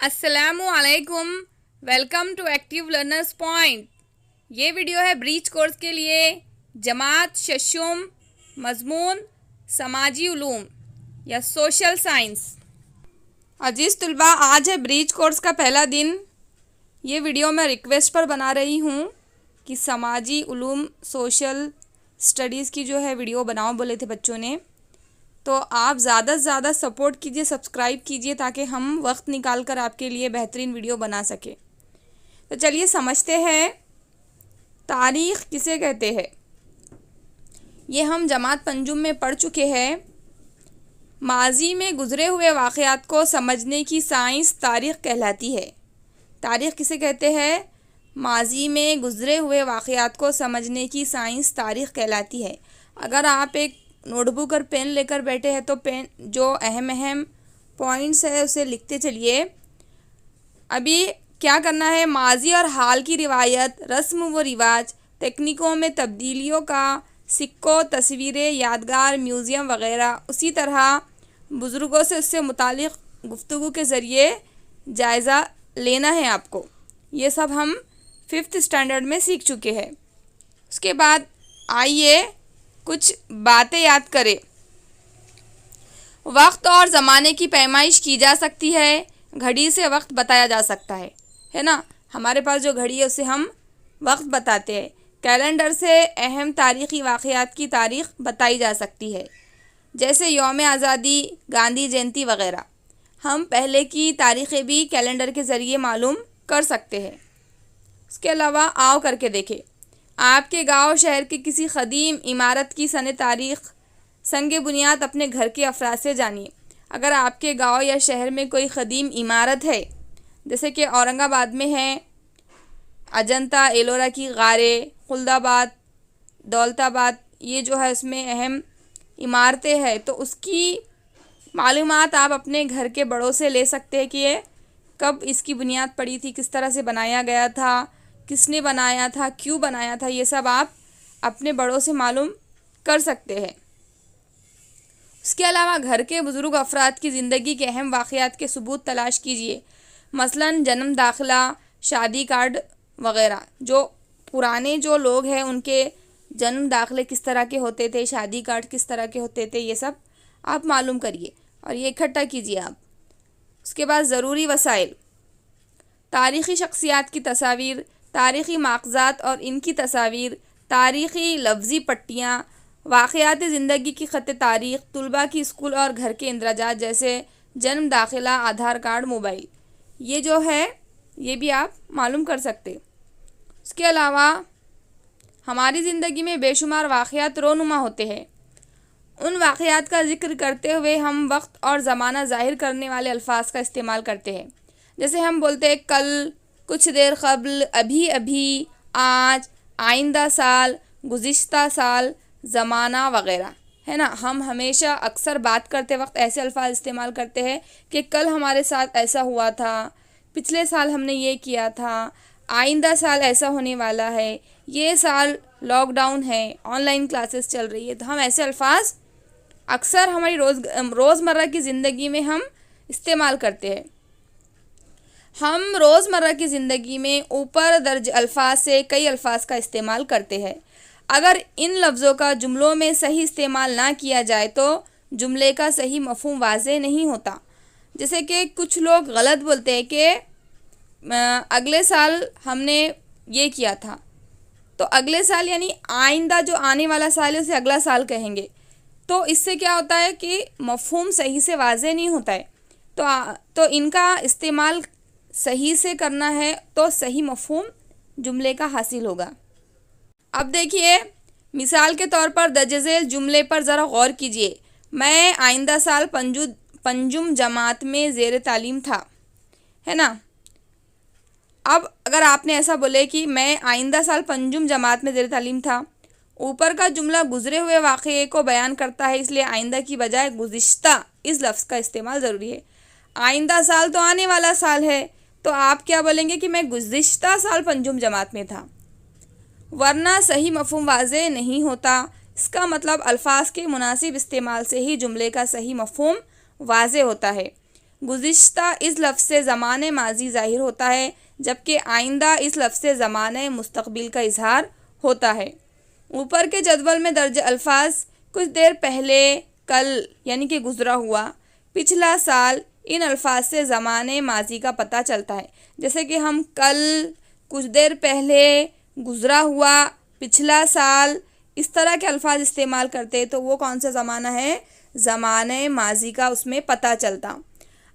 अस्सलामुअलैकुम। Welcome to active learners point. ये video है ब्रीच कोर्स के लिए। जमात शशुम, मजमून समाजी उलूम या सोशल साइंस। अजीज़ तुलबा, आज है ब्रीच कोर्स का पहला दिन। ये वीडियो मैं रिक्वेस्ट पर बना रही हूँ कि समाजी उलूम सोशल स्टडीज़ की जो है वीडियो बनाओ बोले थे बच्चों ने। तो आप ज़्यादा से ज़्यादा सपोर्ट कीजिए, सब्सक्राइब कीजिए ताकि हम वक्त निकाल कर आपके लिए बेहतरीन वीडियो बना सके। तो चलिए समझते हैं तारीख़ किसे कहते हैं। ये हम जमात पंजुम में पढ़ चुके हैं। माजी में गुज़रे हुए वाक़यात को समझने की साइंस तारीख़ कहलाती है। तारीख़ किसे कहते हैं? माजी में गुज़रे हुए वाक़यात को समझने की साइंस तारीख़ कहलाती है। अगर आप एक नोटबुक और पेन लेकर बैठे हैं तो पेन जो अहम पॉइंट्स है उसे लिखते चलिए। अभी क्या करना है, माजी और हाल की रिवायत, रस्म व रिवाज, तकनीकों में तब्दीलियों का, सिक्कों, तस्वीरें, यादगार, म्यूज़ियम वग़ैरह, उसी तरह बुज़ुर्गों से उससे मुतालिक गुफ्तगू के ज़रिए जायज़ा लेना है आपको। ये सब हम 5th स्टैंडर्ड में सीख चुके हैं। उसके बाद आइए कुछ बातें याद करें। वक्त और ज़माने की पैमाइश की जा सकती है। घड़ी से वक्त बताया जा सकता है ना। हमारे पास जो घड़ी है उससे हम वक्त बताते हैं। कैलेंडर से अहम तारीख़ी वाक़यात की तारीख़ बताई जा सकती है, जैसे यौम आज़ादी, गांधी जयंती वग़ैरह। हम पहले की तारीख़ें भी कैलेंडर के ज़रिए मालूम कर सकते हैं। इसके अलावा आओ करके देखें। आपके गांव शहर के किसी क़दीम इमारत की सन तारीख़, संग बुनियाद अपने घर के अफराद से जानिए। अगर आपके गांव या शहर में कोई क़दीम इमारत है, जैसे कि औरंगाबाद में है अजंता एलोरा की गारें, खुलदाबाद, दौलताबाद, ये जो है उसमें अहम इमारतें हैं, तो उसकी मालूमात आप अपने घर के बड़ों से ले सकते हैं कि ये कब इसकी बुनियाद पड़ी थी, किस तरह से बनाया गया था, किसने बनाया था, क्यों बनाया था। ये सब आप अपने बड़ों से मालूम कर सकते हैं। उसके अलावा घर के बुज़ुर्ग अफराद की ज़िंदगी के अहम वाक़यात के सबूत तलाश कीजिए, मसलन जन्म, दाखिला, शादी कार्ड वग़ैरह। जो पुराने जो लोग हैं उनके जन्म दाखिले किस तरह के होते थे, शादी कार्ड किस तरह के होते थे, ये सब आप मालूम करिए और ये इकट्ठा कीजिए आप। उसके बाद ज़रूरी वसाइल, तारीख़ी शख्सियात की तस्वीर, तारीख़ी माक़ज़ात और इनकी तस्वीर, तारीख़ी लफ्ज़ी पट्टियाँ, वाक़यात ज़िंदगी की ख़त तारीख़, तुलबा की स्कूल और घर के इंदराजात जैसे जन्म, दाखिला, आधार कार्ड, मोबाइल, ये जो है ये भी आप मालूम कर सकते। उसके अलावा हमारी ज़िंदगी में बेशुमार वाक़यात रोनुमा होते हैं। उन वाक़यात का ज़िक्र करते हुए हम वक्त और ज़माना ज़ाहिर करने वाले अल्फाज का इस्तेमाल करते हैं। जैसे हम बोलते हैं कल, कुछ देर क़ब्ल, अभी अभी, आज, आइंदा साल, गुज़िश्ता साल, ज़माना वग़ैरह, है ना। हम हमेशा अक्सर बात करते वक्त ऐसे अल्फाज इस्तेमाल करते हैं कि कल हमारे साथ ऐसा हुआ था, पिछले साल हमने ये किया था, आइंदा साल ऐसा होने वाला है, ये साल लॉकडाउन है, ऑनलाइन क्लासेस चल रही है। तो हम ऐसे अल्फाज अक्सर हमारी रोज़मर्रा की ज़िंदगी में हम इस्तेमाल करते हैं। हम रोज़मर्रा की ज़िंदगी में ऊपर दर्ज अल्फाज से कई अल्फाज का इस्तेमाल करते हैं। अगर इन लफ्ज़ों का जुमलों में सही इस्तेमाल ना किया जाए तो जुमले का सही मफ़हूम वाज़ेह नहीं होता। जैसे कि कुछ लोग गलत बोलते हैं कि अगले साल हमने ये किया था, तो अगले साल यानी आइंदा जो आने वाला साल है उसे अगला साल कहेंगे। तो इससे क्या होता है कि मफ़हूम सही से वाज़ेह नहीं होता है। तो इनका इस्तेमाल सही से करना है तो सही मफ़हूम जुमले का हासिल होगा। अब देखिए, मिसाल के तौर पर दर्जज़ेल जुमले पर ज़रा गौर कीजिए। मैं आइंदा साल पंजुम जमात में ज़ेर तालीम था, है ना। अब अगर आपने ऐसा बोले कि मैं आइंदा साल पंजुम जमात में ज़ेर तालीम था, ऊपर का जुमला गुज़रे हुए वाक़ये को बयान करता है, इसलिए आइंदा की बजाय गुज़िश्ता इस लफ्ज़ का इस्तेमाल ज़रूरी है। आइंदा साल तो आने वाला साल है, तो आप क्या बोलेंगे कि मैं गुज़िश्ता साल पंजुम जमात में था, वरना सही मफ़हूम वाज़ेह नहीं होता। इसका मतलब अल्फाज के मुनासिब इस्तेमाल से ही जुमले का सही मफ़हूम वाज़ेह होता है। गुज़िश्ता इस लफ्ज़ से ज़माने माजी ज़ाहिर होता है, जबकि आइंदा इस लफ्ज़ से ज़माने मुस्तक़बिल का इजहार होता है। ऊपर के जदवल में दर्ज अल्फाज कुछ देर पहले, कल यानी कि गुज़रा हुआ, पिछला साल, इन अल्फाज से ज़माने माजी का पता चलता है। जैसे कि हम कल, कुछ देर पहले, गुज़रा हुआ, पिछला साल, इस तरह के अल्फाज इस्तेमाल करते हैं तो वो कौन सा ज़माना है, ज़माने माजी का उसमें पता चलता।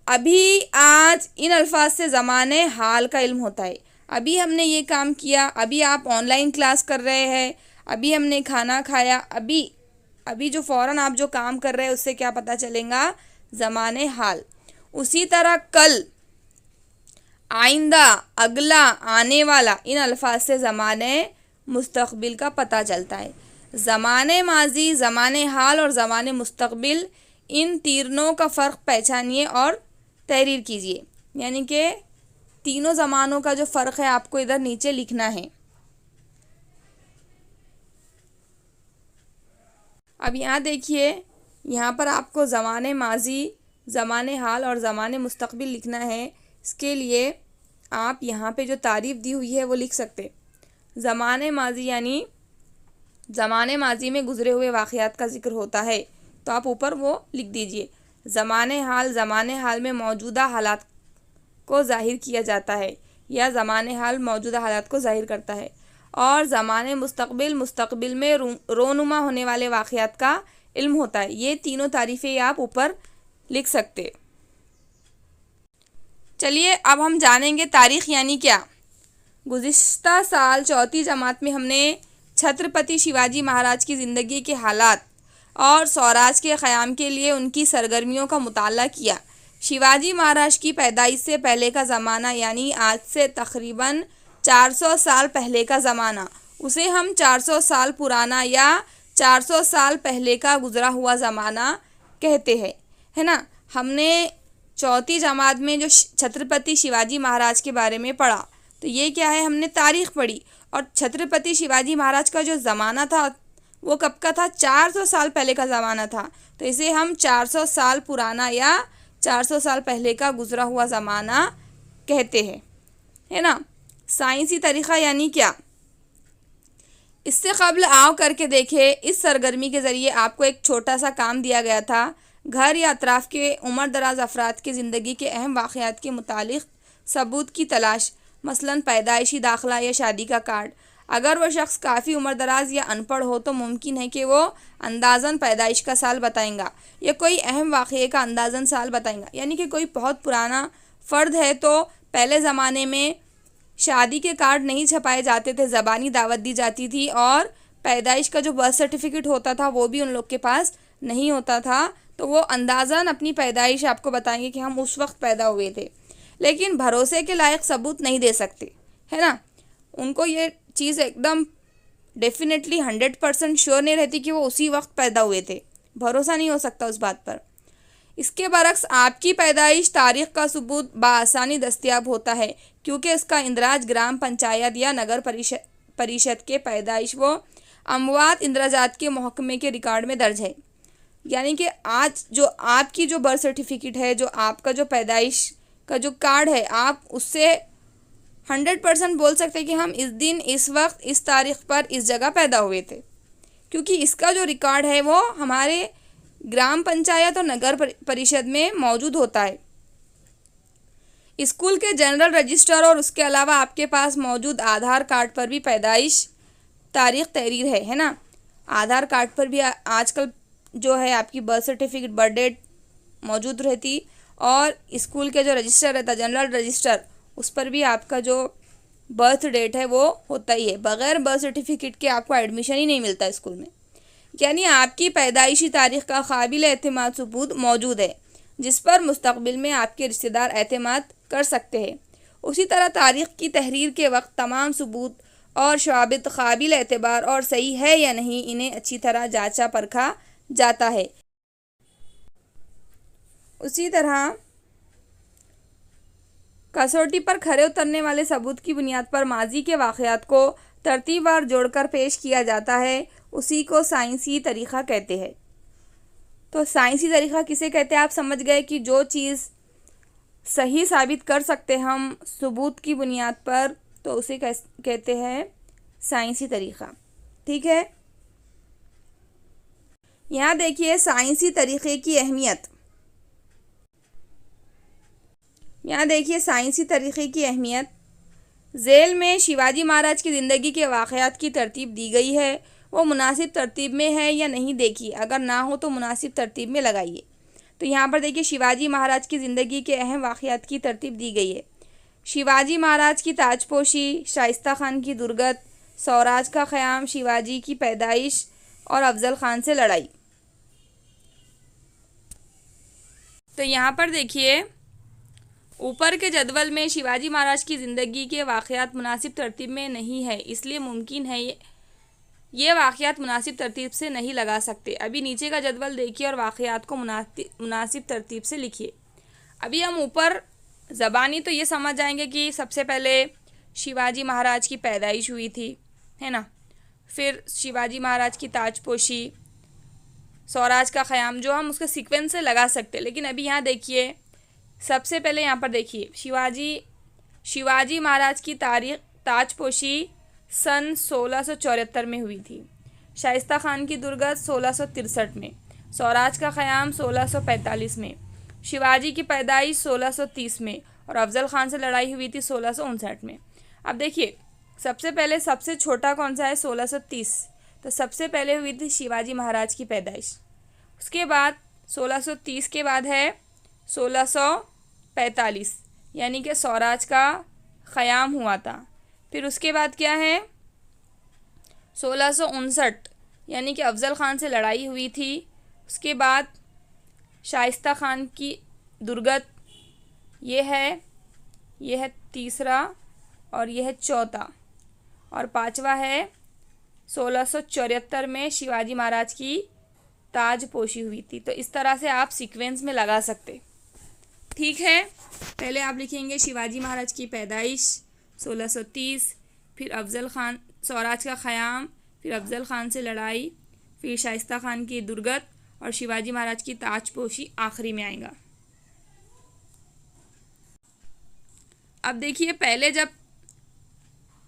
अभी, आज, इन अल्फाज से ज़माने हाल का इल्म होता है। अभी हमने ये काम किया, अभी आप ऑनलाइन क्लास कर रहे हैं, अभी हमने खाना खाया, अभी जो फ़ौरन आप जो काम कर रहे हैं उससे क्या पता चलेगा, ज़माने हाल। उसी तरह कल, आइंदा, अगला, आने वाला, इन अल्फाज से ज़माने मुस्तक़बिल का पता चलता है। ज़माने माजी, ज़माने हाल और ज़माने मुस्तक़बिल, इन तीनों का फ़र्क पहचानिए और तहरीर कीजिए। यानी कि तीनों ज़मानों का जो फ़र्क है आपको इधर नीचे लिखना है। अब यहाँ देखिए, यहाँ पर आपको ज़माने माजी, ज़माने हाल और ज़माने मुस्तक़बिल लिखना है। इसके लिए आप यहाँ पे जो तारीफ़ दी हुई है वो लिख सकते। ज़माने माजी यानी ज़माने माजी में गुज़रे हुए वाक़यात का ज़िक्र होता है तो आप ऊपर वो लिख दीजिए। ज़माने हाल में मौजूदा हालात को ज़ाहिर किया जाता है या ज़माने हाल मौजूदा हालात को ज़ाहिर करता है। और ज़माने मुस्तक़बिल में रोनुमा होने वाले वाक़यात का इल्म होता है। ये तीनों तारीफ़ें आप ऊपर लिख सकते। चलिए अब हम जानेंगे तारीख़ यानी क्या। गुज़िश्ता साल चौथी जमात में हमने छत्रपति शिवाजी महाराज की ज़िंदगी के हालात और स्वराज के क़याम के लिए उनकी सरगर्मियों का मुताला किया। शिवाजी महाराज की पैदाइश से पहले का ज़माना यानी आज से तकरीबन 400 साल पहले का ज़माना, उसे हम 400 साल पुराना या 400 साल पहले का गुज़रा हुआ ज़माना कहते हैं, है ना। हमने चौथी जमात में जो छत्रपति शिवाजी महाराज के बारे में पढ़ा तो ये क्या है, हमने तारीख़ पढ़ी। और छत्रपति शिवाजी महाराज का जो ज़माना था वो कब का था, 400 साल पहले का ज़माना था। तो इसे हम 400 साल पुराना या 400 साल पहले का गुज़रा हुआ ज़माना कहते हैं, है ना। साइंसी तरीक़ा यानी क्या। इससे कबल आओ करके देखे, इस सरगर्मी के ज़रिए आपको एक छोटा सा काम दिया गया था। घर या अतराफ़ के उम्र दराज अफराद की ज़िंदगी के अहम वाक़यात के मुतालिक सबूत की तलाश, मसलन पैदाइशी दाखिला या शादी का कार्ड। अगर वह शख्स काफ़ी उम्र दराज या अनपढ़ हो तो मुमकिन है कि वो अंदाज़न पैदाइश का साल बताएंगा या कोई अहम वाक़ये का अंदाज़न साल बताएंगा। यानी कि कोई बहुत पुराना फ़र्द है तो पहले ज़माने में शादी के कार्ड नहीं छपाए जाते थे, ज़बानी दावत दी जाती थी और पैदाइश का जो बर्थ सर्टिफिकेट होता था वो भी उन लोग के पास नहीं होता था। तो वो अंदाज़न अपनी पैदाइश आपको बताएंगे कि हम उस वक्त पैदा हुए थे, लेकिन भरोसे के लायक सबूत नहीं दे सकते, है ना। उनको ये चीज़ एकदम डेफिनेटली 100% श्योर नहीं रहती कि वो उसी वक्त पैदा हुए थे, भरोसा नहीं हो सकता उस बात पर। इसके बरक्स आपकी पैदाइश तारीख़ का सबूत बआसानी दस्तयाब होता है क्योंकि इसका इंदराज ग्राम पंचायत या नगर परिषद के पैदाइश व अमवात इंदराजात के महकमे के रिकॉर्ड में दर्ज है। यानी कि आज जो आपकी जो बर्थ सर्टिफिकेट है, जो आपका जो पैदाइश का जो कार्ड है, आप उससे 100% बोल सकते हैं कि हम इस दिन, इस वक्त, इस तारीख़ पर, इस जगह पैदा हुए थे, क्योंकि इसका जो रिकॉर्ड है वो हमारे ग्राम पंचायत और नगर परिषद में मौजूद होता है। स्कूल के जनरल रजिस्टर और उसके अलावा आपके पास मौजूद आधार कार्ड पर भी पैदाइश तारीख़ तहरीर है ना। आधार कार्ड पर भी आजकल जो है आपकी बर्थ सर्टिफिकेट, बर्थ डेट मौजूद रहती और स्कूल के जो रजिस्टर रहता, जनरल रजिस्टर, उस पर भी आपका जो बर्थ डेट है वो होता ही है। बग़ैर बर्थ सर्टिफिकेट के आपको एडमिशन ही नहीं मिलता स्कूल में। यानी आपकी पैदाइशी तारीख़ का काबिल एतमाद सबूत मौजूद है जिस पर मुस्तक़बिल में आपके रिश्तेदार एतमाद कर सकते हैं। उसी तरह तारीख़ की तहरीर के वक्त तमाम सबूत और शाबित काबिल एतबार और सही है या नहीं, इन्हें अच्छी तरह जांचा परखा जाता है। उसी तरह कसौटी पर खरे उतरने वाले सबूत की बुनियाद पर माजी के वाक़यात को तरतीबवार जोड़कर पेश किया जाता है, उसी को साइंसी तरीक़ा कहते हैं। तो साइंसी तरीक़ा किसे कहते हैं आप समझ गए कि जो चीज़ सही साबित कर सकते हम सबूत की बुनियाद पर, तो उसे कहते हैं साइंसी तरीक़ा। ठीक है, यहाँ देखिए साइंसी तरीक़े की अहमियत। यहाँ देखिए साइंसी तरीक़े की अहमियत। झेल में शिवाजी महाराज की ज़िंदगी के वाक़यात की तरतीब दी गई है, वो मुनासिब तरतीब में है या नहीं देखिए, अगर ना हो तो मुनासिब तरतीब में लगाइए। तो यहाँ पर देखिए शिवाजी महाराज की ज़िंदगी के अहम वाक़यात की तरतीब दी गई है। शिवाजी महाराज की ताजपोशी, शाइस्ता खान की दुर्गत, स्वराज का क़याम, शिवाजी की पैदाइश और अफ़ज़ल ख़ान से लड़ाई। तो यहाँ पर देखिए ऊपर के जदवल में शिवाजी महाराज की ज़िंदगी के वाक़यात मुनासिब तरतीब में नहीं है, इसलिए मुमकिन है ये वाक़यात मुनासिब तरतीब से नहीं लगा सकते। अभी नीचे का जदवल देखिए और वाक़यात को मुनासिब तरतीब से लिखिए। अभी हम ऊपर ज़बानी तो ये समझ जाएंगे कि सबसे पहले शिवाजी महाराज की पैदाइश हुई थी, है ना, फिर शिवाजी महाराज की ताजपोशी, स्वराज का क़याम, जो हम उसके सीक्वेंस से लगा सकते। लेकिन अभी यहाँ देखिए सबसे पहले यहाँ पर देखिए शिवाजी महाराज की ताजपोशी सन 1674 में हुई थी, शाइस्ता खान की दुर्गत 1663 में, स्वराज का क़याम 1645 में, शिवाजी की पैदाइश 1630 में और अफ़ज़ल ख़ान से लड़ाई हुई थी 1659 में। अब देखिए सबसे पहले सबसे छोटा कौन सा है, 1630, तो सबसे पहले हुई थी शिवाजी महाराज की पैदाइश। उसके बाद 1630 के बाद है 1645, यानी कि स्वराज का क़याम हुआ था। फिर उसके बाद क्या है 1659, यानी कि अफ़ज़ल ख़ान से लड़ाई हुई थी। उसके बाद शाइस्ता खान की दुर्गत, ये है तीसरा और ये है चौथा, और पांचवा है 1674 में शिवाजी महाराज की ताजपोशी हुई थी। तो इस तरह से आप सीक्वेंस में लगा सकते। ठीक है, पहले आप लिखेंगे शिवाजी महाराज की पैदाइश 1630, फिर अफ़ज़ल ख़ान, स्वराज का क़याम, फिर अफ़ज़ल ख़ान से लड़ाई, फिर शाइस्ता खान की दुर्गत और शिवाजी महाराज की ताजपोशी आखिरी में आएगा। अब देखिए पहले जब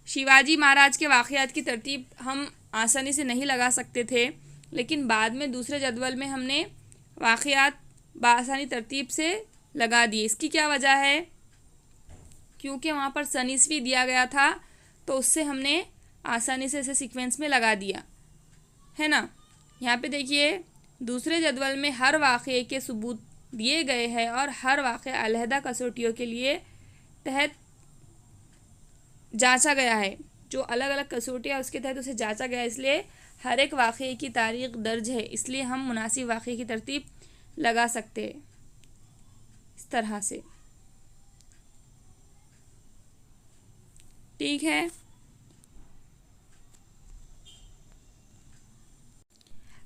शिवाजी महाराज के वाक़यात की तरतीब हम आसानी से नहीं लगा सकते थे, लेकिन बाद में दूसरे जदवल में हमने वाक़यात बआसानी तरतीब से लगा दिए। इसकी क्या वजह है, क्योंकि वहाँ पर सनीस्वी दिया गया था, तो उससे हमने आसानी से इसे सीक्वेंस में लगा दिया, है ना। यहाँ पे देखिए दूसरे जदवल में हर वाक़ये के सबूत दिए गए हैं और हर वाक़या अलहदा कसौटियों के लिए तहत जांचा गया है। जो अलग अलग कसौटियाँ उसके तहत उसे जांचा गया है, इसलिए हर एक वाक़ये की तारीख़ दर्ज है, इसलिए हम मुनासिब वाक़ये की तरतीब लगा सकते हैं इस तरह से। ठीक है,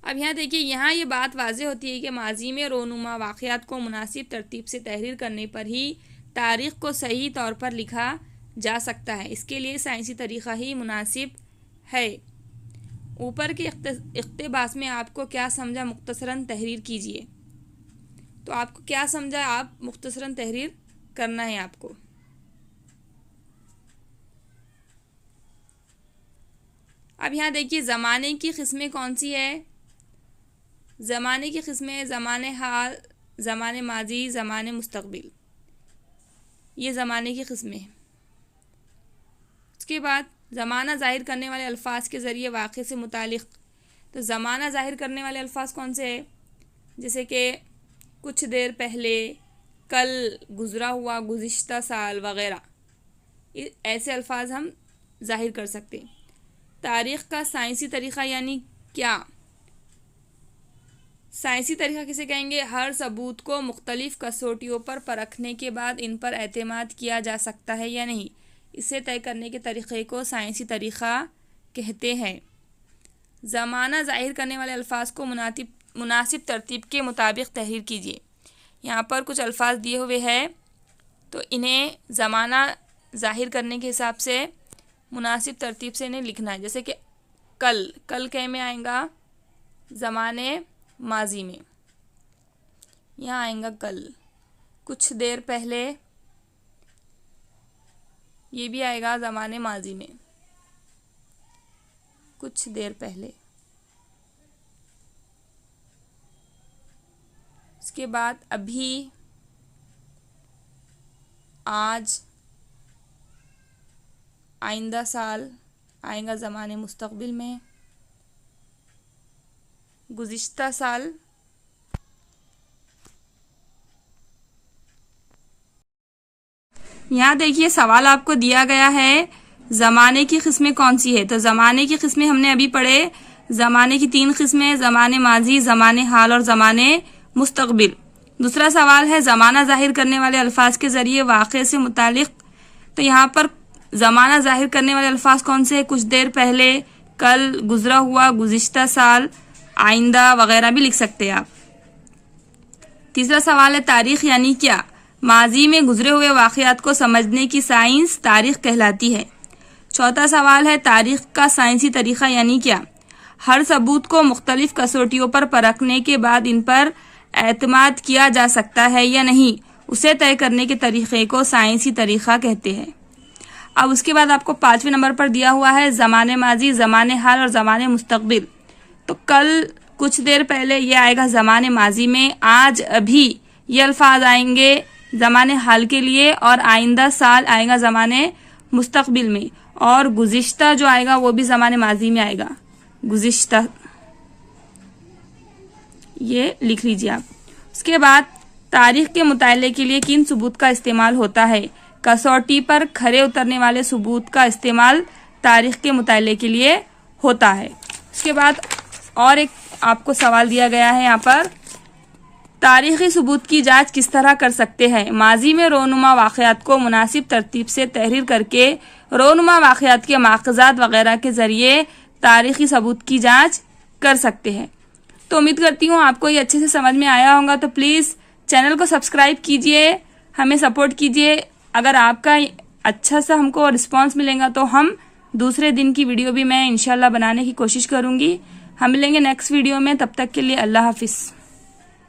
अब यहाँ देखिए, यहाँ ये बात वाज़ेह होती है कि माजी में रोनुमा वाक़यात को मुनासिब तरतीब से तहरीर करने पर ही तारीख़ को सही तौर पर लिखा जा सकता है। इसके लिए साइंसी तरीक़ा ही मुनासिब है। ऊपर के इक़्तिबास में आपको क्या समझा, मुख्तसरन तहरीर कीजिए। तो आपको क्या समझा, आप मुख्तसरन तहरीर करना है आपको। अब यहाँ देखिए ज़माने की किस्में कौन सी है। ज़माने की किस्में ज़माने हाल, ज़माने माजी, ज़माने मुस्तक़बिल, ये ज़माने की किस्में हैं। उसके बाद ज़माना ज़ाहिर करने वाले अल्फाज के ज़रिए वाक़े से मुतालिक़, तो ज़माना ज़ाहिर करने वाले अल्फाज कौन से हैं, जैसे कि कुछ देर पहले, कल, गुज़रा हुआ, गुज़िश्ता साल वग़ैरह, ऐसे अल्फाज हम ज़ाहिर कर सकते हैं। तारीख़ का साइंसी तरीक़ा यानी क्या, साइंसी तरीक़ा किसे कहेंगे, हर सबूत को मुख्तलिफ़ कसौटियों पर परखने के बाद इन पर एतमाद किया जा सकता है या नहीं, इसे तय करने के तरीक़े को साइंसी तरीक़ा कहते हैं। ज़माना ज़ाहिर करने वाले अल्फाज को मुनासिब तरतीब के मुताबिक तहरीर कीजिए। यहाँ पर कुछ अल्फाज दिए हुए हैं, तो इन्हें ज़माना ज़ाहिर करने के हिसाब से मुनासिब तरतीब से इन्हें लिखना है। जैसे कि कल, कल कै में आएगा, ज़माने माजी में, यहाँ आएगा कल। कुछ देर पहले, ये भी आएगा ज़माने माजी में, कुछ देर पहले। इसके बाद अभी, आज, आइंदा साल आएगा ज़माने मुस्तक़बिल में, गुज़िश्ता साल, यहाँ देखिए सवाल आपको दिया गया है ज़माने की किस्में कौन सी है। तो ज़माने की किस्में हमने अभी पढ़े, ज़माने की 3 किस्में, ज़माने माजी, ज़माने हाल और ज़माने मुस्तक़बिल। दूसरा सवाल है ज़माना ज़ाहिर करने वाले अल्फाज के ज़रिए वाक़े से मुतालिक। तो यहाँ पर ज़माना ज़ाहिर करने वाले अल्फाज कौन से हैं? कुछ देर पहले, कल, गुजरा हुआ, गुज़िश्ता साल, आइंदा वगैरह भी लिख सकते हैं आप। तीसरा सवाल है तारीख़ यानी क्या? माजी में गुजरे हुए वाक़यात को समझने की साइंस तारीख़ कहलाती है। चौथा सवाल है तारीख़ का साइंसी तरीक़ा यानी क्या? हर सबूत को मुख्तलिफ कसौटियों पर परखने के बाद इन पर एतमाद किया जा सकता है या नहीं, उसे तय करने के तरीक़े को साइंसी तरीक़ा कहते हैं। अब उसके बाद आपको 5वें नंबर पर दिया हुआ है ज़माने माजी, ज़माने हाल और ज़माने मुस्तक़बिल। तो कल, कुछ देर पहले, ये आएगा ज़माने माजी में। आज, अभी, ये अल्फाज आएंगे ज़माने हाल के लिए, और आइंदा साल आएगा ज़माने मुस्तक़बिल में, और गुज़िश्ता जो आएगा वो भी ज़माने माजी में आएगा, गुज़िश्ता, ये लिख लीजिए आप। उसके बाद तारीख़ के मुताले के लिए किन सबूत का इस्तेमाल होता है? कसौटी पर खरे उतरने वाले सबूत का इस्तेमाल तारीख़ के मुताले के लिए होता है। उसके बाद और एक आपको सवाल दिया गया है यहाँ पर, तारीख़ी सबूत की जांच किस तरह कर सकते हैं? माजी में रोनुमा वाक़यात को मुनासिब तरतीब से तहरीर करके रोनुमा वाक़यात के माख़ज़ात वगैरह के ज़रिए तारीख़ी सबूत की जांच कर सकते हैं। तो उम्मीद करती हूँ आपको ये अच्छे से समझ में आया होगा। तो प्लीज़ चैनल को सब्सक्राइब कीजिए, हमें सपोर्ट कीजिए। अगर आपका अच्छा सा हमको रिस्पांस मिलेगा तो हम दूसरे दिन की वीडियो भी मैं इंशाल्लाह बनाने की कोशिश करूँगी। हम मिलेंगे नेक्स्ट वीडियो में, तब तक के लिए अल्लाह हाफिज़।